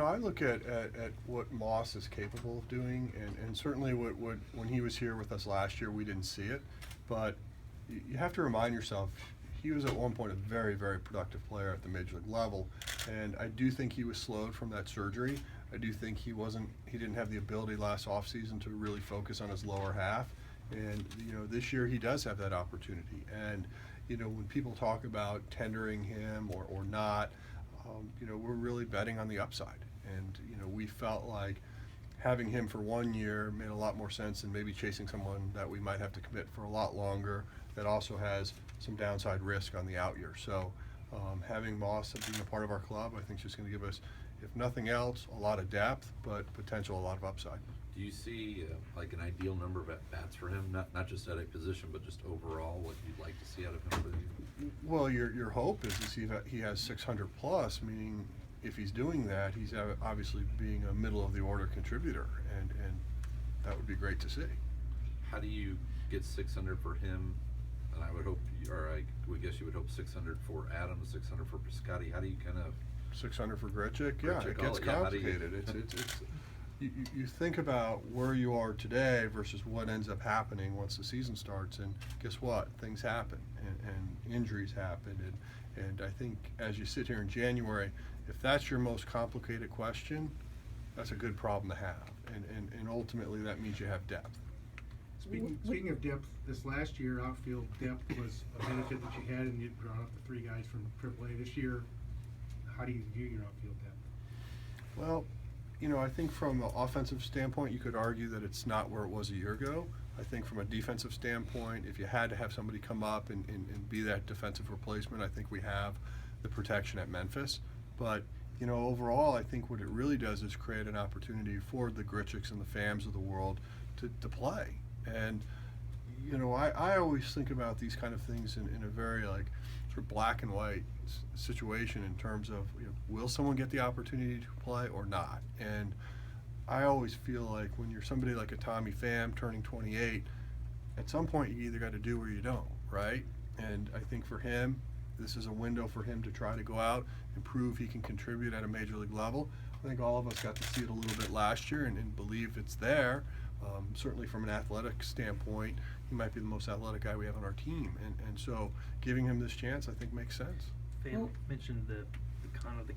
I look at what Moss is capable of doing, and certainly what when he was here with us last year, we didn't see it. But you have to remind yourself, he was at one point a very, very productive player at the major league level, and I do think he was slowed from that surgery. I do think he didn't have the ability last offseason to really focus on his lower half, and this year he does have that opportunity. And when people talk about tendering him or not, we're really betting on the upside. And we felt like having him for 1 year made a lot more sense than maybe chasing someone that we might have to commit for a lot longer, that also has some downside risk on the out year. So having Moss being a part of our club, I think is just going to give us, if nothing else, a lot of depth, but potential a lot of upside. Do you see like an ideal number of at-bats for him, not just at a position, but just overall what you'd like to see out of him for the year? Well, your hope is to see that he has 600 plus, meaning if he's doing that, he's obviously being a middle of the order contributor, and that would be great to see. How do you get 600 for him? And I would hope, I would guess you would hope 600 for Adam, 600 for Piscotti. How do you kind of 600 for Grichuk? Yeah, it gets complicated. It's you think about where you are today versus what ends up happening once the season starts, and guess what? Things happen, and injuries happen, and I think as you sit here in January, if that's your most complicated question, that's a good problem to have, and ultimately that means you have depth. Speaking of depth, this last year outfield depth was a benefit that you had, and you'd drawn up the 3 guys from AAA. This year, how do you view your outfield depth? Well, I think from an offensive standpoint, you could argue that it's not where it was a year ago. I think from a defensive standpoint, if you had to have somebody come up and be that defensive replacement, I think we have the protection at Memphis. But, overall, I think what it really does is create an opportunity for the Grichuks and the Phams of the world to play. And, I always think about these kind of things in a very, sort of black and white situation in terms of, will someone get the opportunity to play or not? And I always feel like when you're somebody like a Tommy Pham turning 28, at some point you either got to do or you don't, right? And I think for him, this is a window for him to try to go out and prove he can contribute at a major league level. I think all of us got to see it a little bit last year and believe it's there. Certainly from an athletic standpoint, he might be the most athletic guy we have on our team. And so giving him this chance, I think, makes sense. Pham mentioned the